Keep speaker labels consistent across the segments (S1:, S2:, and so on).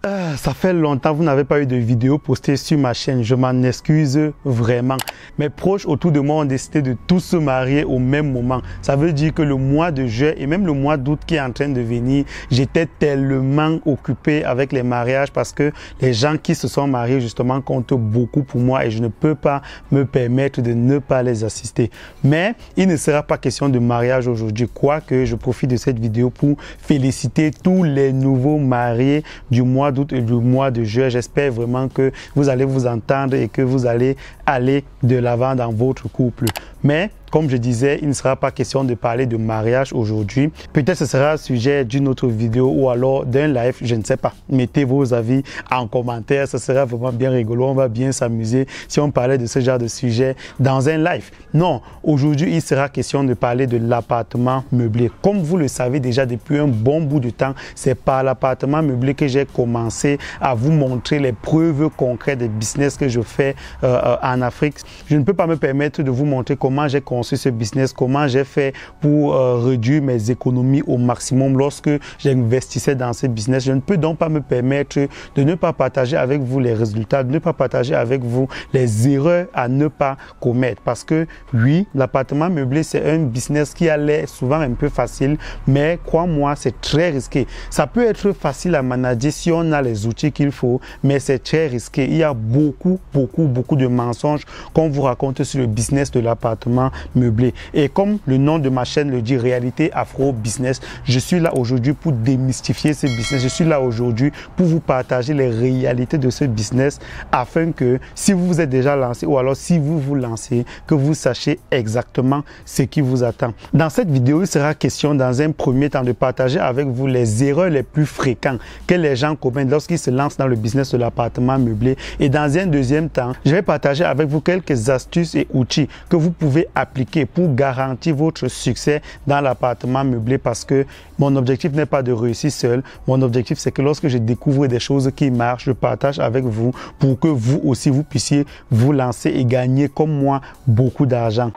S1: Ça fait longtemps que vous n'avez pas eu de vidéo postée sur ma chaîne. Je m'en excuse vraiment. Mes proches autour de moi ont décidé de tous se marier au même moment. Ça veut dire que le mois de juillet et même le mois d'août qui est en train de venir, j'étais tellement occupé avec les mariages parce que les gens qui se sont mariés justement comptent beaucoup pour moi et je ne peux pas me permettre de ne pas les assister. Mais il ne sera pas question de mariage aujourd'hui, quoique je profite de cette vidéo pour féliciter tous les nouveaux mariés du mois d'août et du mois de juillet. J'espère vraiment que vous allez vous entendre et que vous allez aller de l'avant dans votre couple. Mais comme je disais, il ne sera pas question de parler de mariage aujourd'hui. Peut-être ce sera le sujet d'une autre vidéo ou alors d'un live, je ne sais pas. Mettez vos avis en commentaire, ce sera vraiment bien rigolo. On va bien s'amuser si on parlait de ce genre de sujet dans un live. Non, aujourd'hui, il sera question de parler de l'appartement meublé. Comme vous le savez déjà depuis un bon bout de temps, c'est par l'appartement meublé que j'ai commencé à vous montrer les preuves concrètes des business que je fais en Afrique. Je ne peux pas me permettre de vous montrer comment j'ai construit ce business, comment j'ai fait pour réduire mes économies au maximum lorsque j'investissais dans ce business. Je ne peux donc pas me permettre de ne pas partager avec vous les résultats, de ne pas partager avec vous les erreurs à ne pas commettre. Parce que oui, l'appartement meublé, c'est un business qui a l'air souvent un peu facile, mais crois-moi, c'est très risqué. Ça peut être facile à manager si on a les outils qu'il faut, mais c'est très risqué. Il y a beaucoup de mensonges qu'on vous raconte sur le business de l'appartement meublé. Et comme le nom de ma chaîne le dit, Réalité Afro Business, je suis là aujourd'hui pour démystifier ce business. Je suis là aujourd'hui pour vous partager les réalités de ce business afin que si vous vous êtes déjà lancé ou alors si vous vous lancez, que vous sachiez exactement ce qui vous attend. Dans cette vidéo, il sera question dans un premier temps de partager avec vous les erreurs les plus fréquentes que les gens commettent lorsqu'ils se lancent dans le business de l'appartement meublé. Et dans un deuxième temps, je vais partager avec vous quelques astuces et outils que vous pouvez appliquer pour garantir votre succès dans l'appartement meublé parce que mon objectif n'est pas de réussir seul. Mon objectif, c'est que lorsque je découvre des choses qui marchent, je partage avec vous pour que vous aussi, vous puissiez vous lancer et gagner comme moi beaucoup d'argent.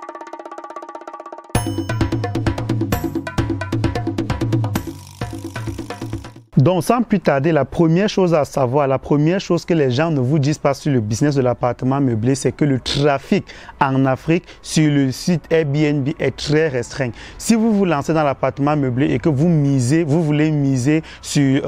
S1: Donc, sans plus tarder, la première chose à savoir, la première chose que les gens ne vous disent pas sur le business de l'appartement meublé, c'est que le trafic en Afrique sur le site Airbnb est très restreint. Si vous vous lancez dans l'appartement meublé et que vous voulez miser sur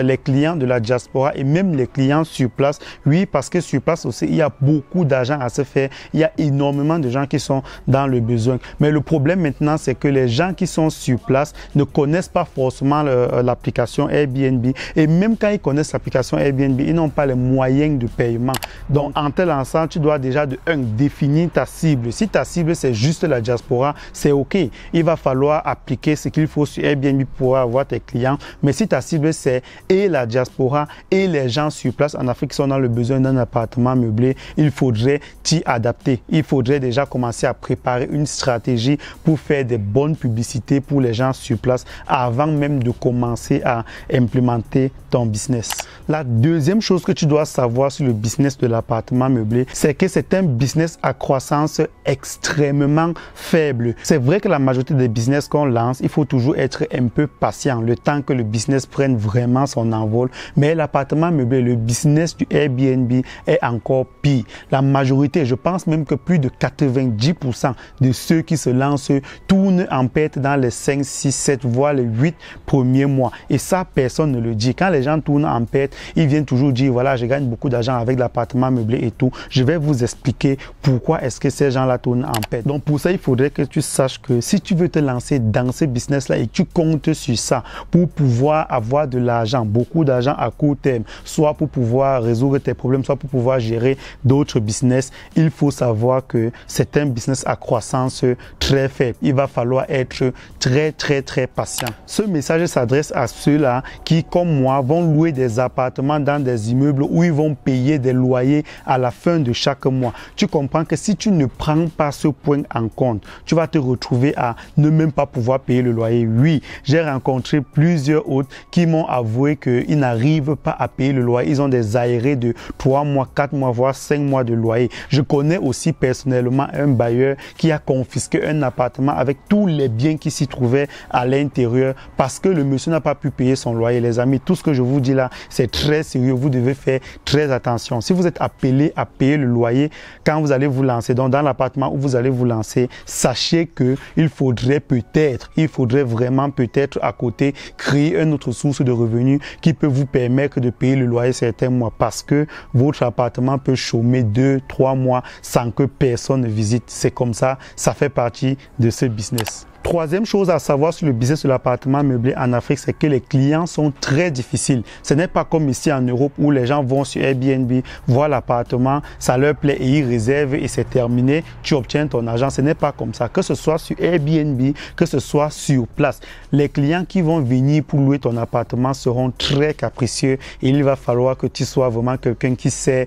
S1: les clients de la diaspora et même les clients sur place, oui, parce que sur place aussi, il y a beaucoup d'argent à se faire. Il y a énormément de gens qui sont dans le besoin. Mais le problème maintenant, c'est que les gens qui sont sur place ne connaissent pas forcément l'application Airbnb et même quand ils connaissent l'application Airbnb, ils n'ont pas les moyens de paiement. Donc, en te lançant, tu dois déjà définir ta cible. Si ta cible, c'est juste la diaspora, c'est OK. Il va falloir appliquer ce qu'il faut sur Airbnb pour avoir tes clients. Mais si ta cible, c'est et la diaspora et les gens sur place en Afrique qui sont dans le besoin d'un appartement meublé, il faudrait t'y adapter. Il faudrait déjà commencer à préparer une stratégie pour faire des bonnes publicités pour les gens sur place avant même de commencer à implémenter ton business. La deuxième chose que tu dois savoir sur le business de l'appartement meublé, c'est que c'est un business à croissance extrêmement faible. C'est vrai que la majorité des business qu'on lance, il faut toujours être un peu patient, le temps que le business prenne vraiment son envol. Mais l'appartement meublé, le business du Airbnb est encore pire. La majorité, je pense même que plus de 90% de ceux qui se lancent tournent en perte dans les 5, 6, 7, voire les 8 premiers mois. Et ça, personne ne le dit. Quand les gens tournent en perte, ils viennent toujours dire, voilà, je gagne beaucoup d'argent avec l'appartement meublé et tout. Je vais vous expliquer pourquoi est-ce que ces gens-là tournent en perte. Donc, pour ça, il faudrait que tu saches que si tu veux te lancer dans ce business-là et que tu comptes sur ça pour pouvoir avoir de l'argent, beaucoup d'argent à court terme, soit pour pouvoir résoudre tes problèmes, soit pour pouvoir gérer d'autres business, il faut savoir que c'est un business à croissance très faible. Il va falloir être très patient. Ce message s'adresse à ceux-là qui, comme moi, vont louer des appartements dans des immeubles où ils vont payer des loyers à la fin de chaque mois. Tu comprends que si tu ne prends pas ce point en compte, tu vas te retrouver à ne même pas pouvoir payer le loyer. Oui, j'ai rencontré plusieurs autres qui m'ont avoué qu'ils n'arrivent pas à payer le loyer. Ils ont des aérés de 3 mois, 4 mois, voire 5 mois de loyer. Je connais aussi personnellement un bailleur qui a confisqué un appartement avec tous les biens qui s'y trouvaient à l'intérieur parce que le monsieur n'a pas pu payer son loyer. Les amis, tout ce que je vous dis là, c'est très sérieux. Vous devez faire très attention. Si vous êtes appelé à payer le loyer quand vous allez vous lancer, donc dans l'appartement où vous allez vous lancer, sachez que il faudrait vraiment peut-être à côté créer une autre source de revenus qui peut vous permettre de payer le loyer certains mois, parce que votre appartement peut chômer 2-3 mois sans que personne ne visite. C'est comme ça, ça fait partie de ce business. Troisième chose à savoir sur le business de l'appartement meublé en Afrique, c'est que les clients sont très difficiles. Ce n'est pas comme ici en Europe où les gens vont sur Airbnb, voient l'appartement, ça leur plaît et ils réservent et c'est terminé, tu obtiens ton argent. Ce n'est pas comme ça. Que ce soit sur Airbnb, que ce soit sur place, les clients qui vont venir pour louer ton appartement seront très capricieux et il va falloir que tu sois vraiment quelqu'un qui sait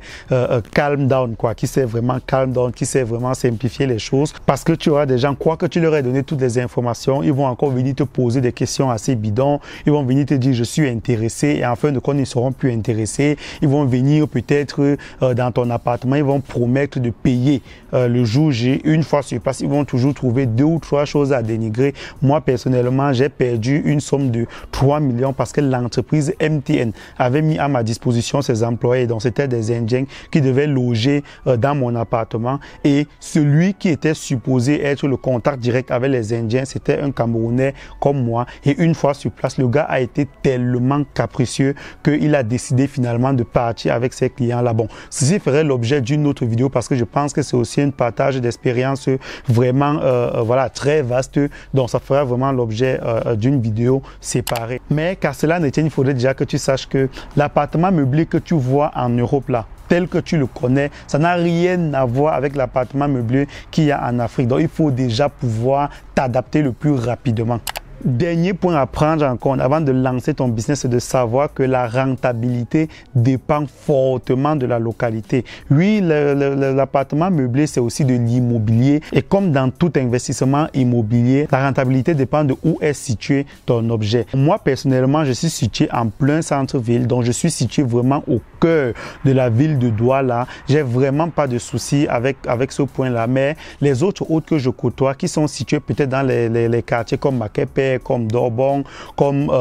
S1: calm down, qui sait vraiment calm down, qui sait vraiment simplifier les choses, parce que tu auras des gens, quoi que tu leur aies donné toutes les informations, ils vont encore venir te poser des questions assez bidons, ils vont venir te dire je suis intéressé et en fin de compte ils ne seront plus intéressés, ils vont venir peut-être dans ton appartement, ils vont promettre de payer le jour J, une fois sur place, ils vont toujours trouver 2 ou 3 choses à dénigrer. Moi personnellement j'ai perdu une somme de 3 millions parce que l'entreprise MTN avait mis à ma disposition ses employés, donc c'était des Indiens qui devaient loger dans mon appartement et celui qui était supposé être le contact direct avec les Indiens, c'était un Camerounais comme moi et une fois sur place, le gars a été tellement capricieux qu'il a décidé finalement de partir avec ses clients là. Bon, ceci ferait l'objet d'une autre vidéo parce que je pense que c'est aussi un partage d'expérience vraiment voilà, très vaste, donc ça fera vraiment l'objet d'une vidéo séparée. Mais qu'à cela ne tienne, il faudrait déjà que tu saches que l'appartement meublé que tu vois en Europe là, tel que tu le connais, ça n'a rien à voir avec l'appartement meublé qu'il y a en Afrique. Donc, il faut déjà pouvoir t'adapter le plus rapidement. Dernier point à prendre en compte avant de lancer ton business, c'est de savoir que la rentabilité dépend fortement de la localité. Oui, l'appartement meublé, c'est aussi de l'immobilier. Et comme dans tout investissement immobilier, la rentabilité dépend de où est situé ton objet. Moi, personnellement, je suis situé en plein centre-ville, donc je suis situé vraiment au cœur de la ville de Douala. J'ai vraiment pas de soucis avec ce point-là. Mais les autres hôtes que je côtoie, qui sont situés peut-être dans les quartiers comme Makepe, comme Dorbon, comme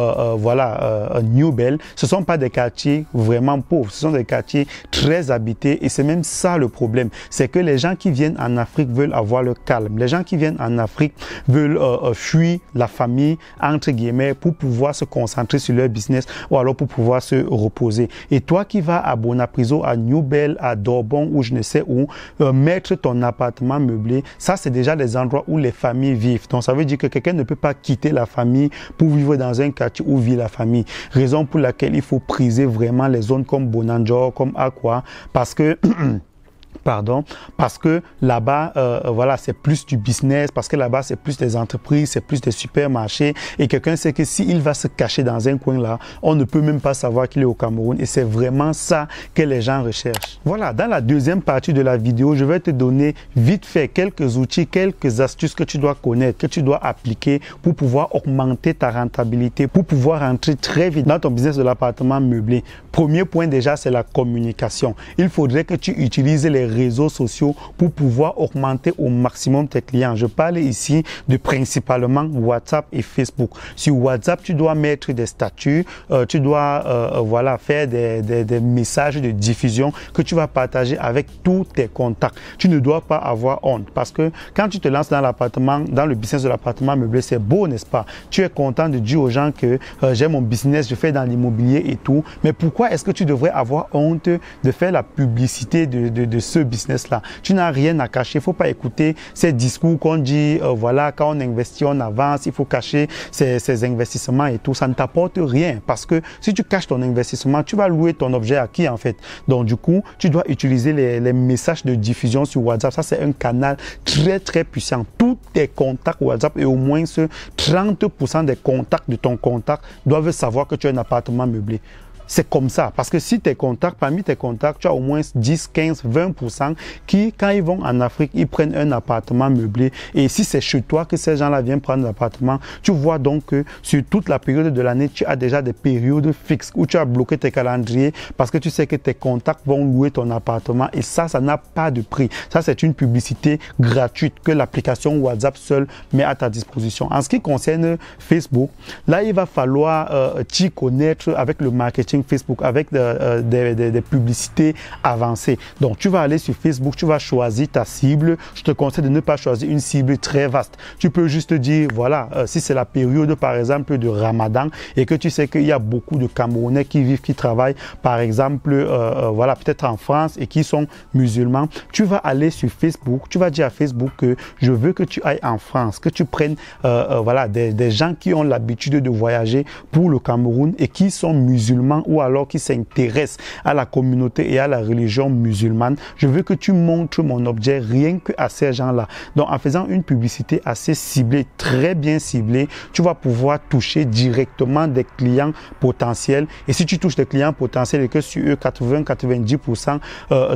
S1: New Bell, ce ne sont pas des quartiers vraiment pauvres, ce sont des quartiers très habités et c'est même ça le problème. C'est que les gens qui viennent en Afrique veulent avoir le calme. Les gens qui viennent en Afrique veulent fuir la famille, entre guillemets, pour pouvoir se concentrer sur leur business ou alors pour pouvoir se reposer. Et toi qui vas à Bonapriso, à New Bell, à Dorbon ou je ne sais où, mettre ton appartement meublé, ça c'est déjà les endroits où les familles vivent. Donc ça veut dire que quelqu'un ne peut pas quitter la famille pour vivre dans un quartier où vit la famille. Raison pour laquelle il faut priser vraiment les zones comme Bonanjo, comme Aqua, parce que parce que là-bas, voilà, c'est plus du business, parce que là-bas, c'est plus des entreprises, c'est plus des supermarchés. Et quelqu'un sait que s'il va se cacher dans un coin là, on ne peut même pas savoir qu'il est au Cameroun. Et c'est vraiment ça que les gens recherchent. Voilà, dans la deuxième partie de la vidéo, je vais te donner vite fait quelques outils, quelques astuces que tu dois connaître, que tu dois appliquer pour pouvoir augmenter ta rentabilité, pour pouvoir rentrer très vite dans ton business de l'appartement meublé. Premier point déjà, c'est la communication. Il faudrait que tu utilises les réseaux sociaux pour pouvoir augmenter au maximum tes clients. Je parle ici de principalement WhatsApp et Facebook. Sur WhatsApp, tu dois mettre des statuts, tu dois voilà, faire des messages de diffusion que tu vas partager avec tous tes contacts. Tu ne dois pas avoir honte parce que quand tu te lances dans l'appartement, dans le business de l'appartement meublé, c'est beau, n'est-ce pas? Tu es content de dire aux gens que j'ai mon business, je fais dans l'immobilier et tout. Mais pourquoi est-ce que tu devrais avoir honte de faire la publicité de ce business-là? Tu n'as rien à cacher. Il ne faut pas écouter ces discours qu'on dit, voilà, quand on investit, on avance, il faut cacher ses investissements et tout. Ça ne t'apporte rien parce que si tu caches ton investissement, tu vas louer ton objet à qui en fait? Donc du coup, tu dois utiliser les messages de diffusion sur WhatsApp. Ça, c'est un canal très très puissant. Tous tes contacts WhatsApp et au moins 30% des contacts de ton contact doivent savoir que tu as un appartement meublé. c'est comme ça. Parce que si tes contacts, parmi tes contacts, tu as au moins 10, 15, 20% qui, quand ils vont en Afrique, ils prennent un appartement meublé. Et si c'est chez toi que ces gens-là viennent prendre l'appartement, tu vois donc que sur toute la période de l'année, tu as déjà des périodes fixes où tu as bloqué tes calendriers parce que tu sais que tes contacts vont louer ton appartement et ça n'a pas de prix. Ça, c'est une publicité gratuite que l'application WhatsApp seule met à ta disposition. En ce qui concerne Facebook, là, il va falloir t'y connaître avec le marketing Facebook, avec des publicités avancées. Donc, tu vas aller sur Facebook, tu vas choisir ta cible. Je te conseille de ne pas choisir une cible très vaste. Tu peux juste dire, voilà, si c'est la période, par exemple, de Ramadan et que tu sais qu'il y a beaucoup de Camerounais qui vivent, qui travaillent, par exemple, voilà, peut-être en France et qui sont musulmans, tu vas aller sur Facebook, tu vas dire à Facebook que je veux que tu ailles en France, que tu prennes, voilà, des gens qui ont l'habitude de voyager pour le Cameroun et qui sont musulmans ou alors qui s'intéressent à la communauté et à la religion musulmane. Je veux que tu montres mon objet rien qu'à ces gens-là. Donc, en faisant une publicité assez ciblée, très bien ciblée, tu vas pouvoir toucher directement des clients potentiels. Et si tu touches des clients potentiels et que sur eux, 80-90%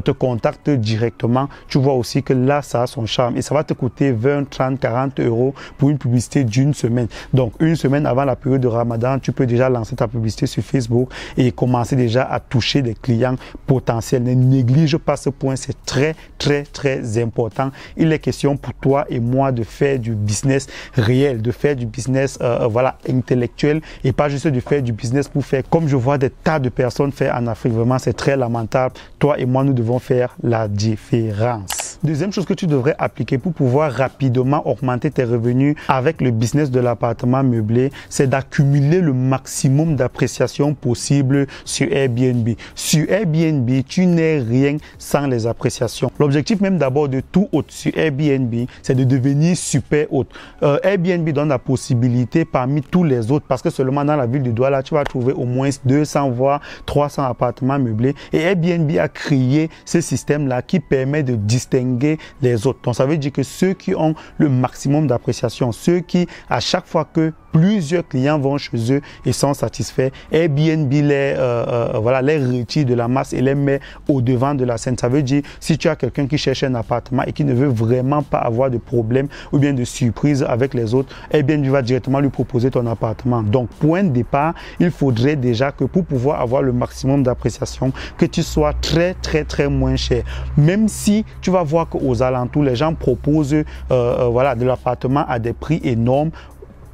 S1: te contactent directement, tu vois aussi que là, ça a son charme. Et ça va te coûter 20, 30, 40 euros pour une publicité d'une semaine. Donc, une semaine avant la période de Ramadan, tu peux déjà lancer ta publicité sur Facebook et commencer déjà à toucher des clients potentiels. Ne néglige pas ce point, c'est très, très, très important. Il est question pour toi et moi de faire du business réel, de faire du business voilà, intellectuel et pas juste de faire du business pour faire comme je vois des tas de personnes faire en Afrique. Vraiment, c'est très lamentable. Toi et moi, nous devons faire la différence. Deuxième chose que tu devrais appliquer pour pouvoir rapidement augmenter tes revenus avec le business de l'appartement meublé, c'est d'accumuler le maximum d'appréciation possible sur Airbnb. Sur Airbnb, tu n'es rien sans les appréciations. L'objectif même d'abord de tout hôte sur Airbnb, c'est de devenir super hôte. Airbnb donne la possibilité parmi tous les autres, parce que seulement dans la ville de Douala, tu vas trouver au moins 200 voire 300 appartements meublés. Et Airbnb a créé ce système-là qui permet de distinguer les autres. Donc ça veut dire que ceux qui ont le maximum d'appréciation, ceux qui à chaque fois que plusieurs clients vont chez eux et sont satisfaits, Airbnb voilà, les retire de la masse et les met au devant de la scène. Ça veut dire si tu as quelqu'un qui cherche un appartement et qui ne veut vraiment pas avoir de problème ou bien de surprise avec les autres, Airbnb va directement lui proposer ton appartement. Donc point de départ, il faudrait déjà que pour pouvoir avoir le maximum d'appréciation, que tu sois très très très moins cher. Même si tu vas voir qu'aux alentours, les gens proposent voilà, de l'appartement à des prix énormes,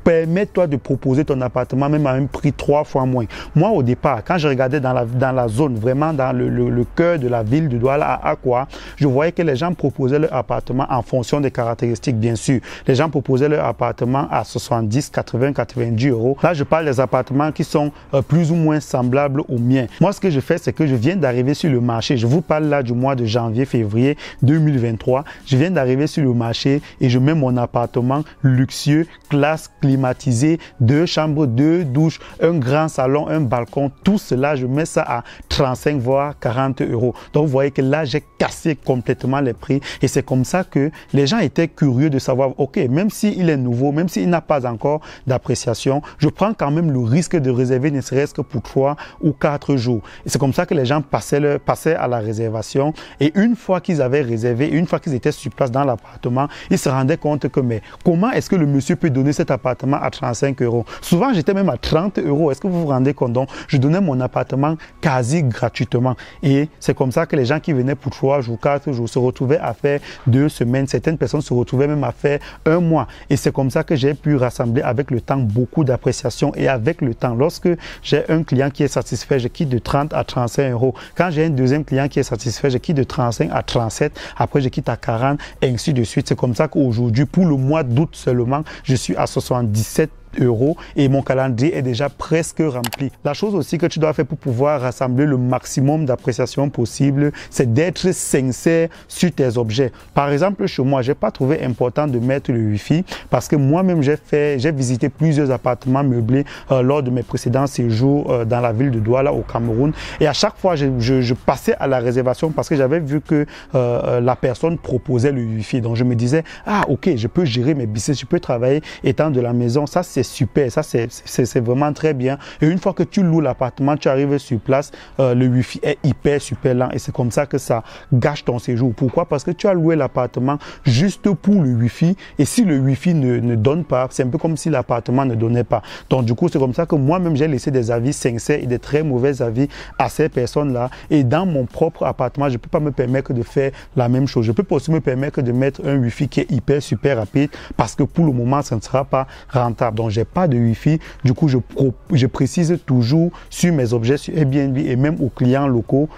S1: permets-toi de proposer ton appartement même à un prix 3 fois moins. Moi, au départ, quand je regardais dans la zone, vraiment dans le cœur de la ville de Douala, à Akwa, je voyais que les gens proposaient leur appartement en fonction des caractéristiques, bien sûr. Les gens proposaient leur appartement à 70, 80, 90 euros. Là, je parle des appartements qui sont plus ou moins semblables aux miens. Moi, ce que je fais, c'est que je viens d'arriver sur le marché. Je vous parle là du mois de janvier, février 2023. Je viens d'arriver sur le marché et je mets mon appartement luxueux, classe, climatisé, 2 chambres, 2 douches, un grand salon, un balcon, tout cela, je mets ça à 35 voire 40 euros. Donc, vous voyez que là, j'ai cassé complètement les prix et c'est comme ça que les gens étaient curieux de savoir, ok, même s'il est nouveau, même s'il n'a pas encore d'appréciation, je prends quand même le risque de réserver ne serait-ce que pour 3 ou 4 jours. Et c'est comme ça que les gens passaient à la réservation et une fois qu'ils avaient réservé, une fois qu'ils étaient sur place dans l'appartement, ils se rendaient compte que, mais comment est-ce que le monsieur peut donner cet appartement à 35 euros? Souvent, j'étais même à 30 euros. Est-ce que vous vous rendez compte? Donc, je donnais mon appartement quasi gratuitement. Et c'est comme ça que les gens qui venaient pour 3 jours, 4 jours se retrouvaient à faire 2 semaines. Certaines personnes se retrouvaient même à faire 1 mois. Et c'est comme ça que j'ai pu rassembler avec le temps beaucoup d'appréciation. Et avec le temps, lorsque j'ai un client qui est satisfait, je quitte de 30 à 35 euros. Quand j'ai un deuxième client qui est satisfait, je quitte de 35 à 37. Après, je quitte à 40, et ainsi de suite. C'est comme ça qu'aujourd'hui, pour le mois d'août seulement, je suis à 77 euros et mon calendrier est déjà presque rempli. La chose aussi que tu dois faire pour pouvoir rassembler le maximum d'appréciation possible, c'est d'être sincère sur tes objets. Par exemple, chez moi, j'ai pas trouvé important de mettre le Wi-Fi parce que moi-même j'ai visité plusieurs appartements meublés lors de mes précédents séjours dans la ville de Douala au Cameroun et à chaque fois je passais à la réservation parce que j'avais vu que la personne proposait le Wi-Fi. Donc je me disais, ah ok, je peux gérer mes business, je peux travailler étant de la maison. Ça c'est c'est super. Ça, c'est vraiment très bien. Et une fois que tu loues l'appartement, tu arrives sur place, le Wi-Fi est hyper, super lent. Et c'est comme ça que ça gâche ton séjour. Pourquoi? Parce que tu as loué l'appartement juste pour le Wi-Fi. Et si le Wi-Fi ne donne pas, c'est un peu comme si l'appartement ne donnait pas. Donc, du coup, c'est comme ça que moi-même, j'ai laissé des avis sincères et des très mauvais avis à ces personnes-là. Et dans mon propre appartement, je ne peux pas me permettre de faire la même chose. Je peux pas aussi me permettre de mettre un Wi-Fi qui est hyper, super rapide parce que pour le moment, ça ne sera pas rentable. Donc, j'ai pas de Wi-Fi. Du coup, je précise toujours sur mes objets sur Airbnb et même aux clients locaux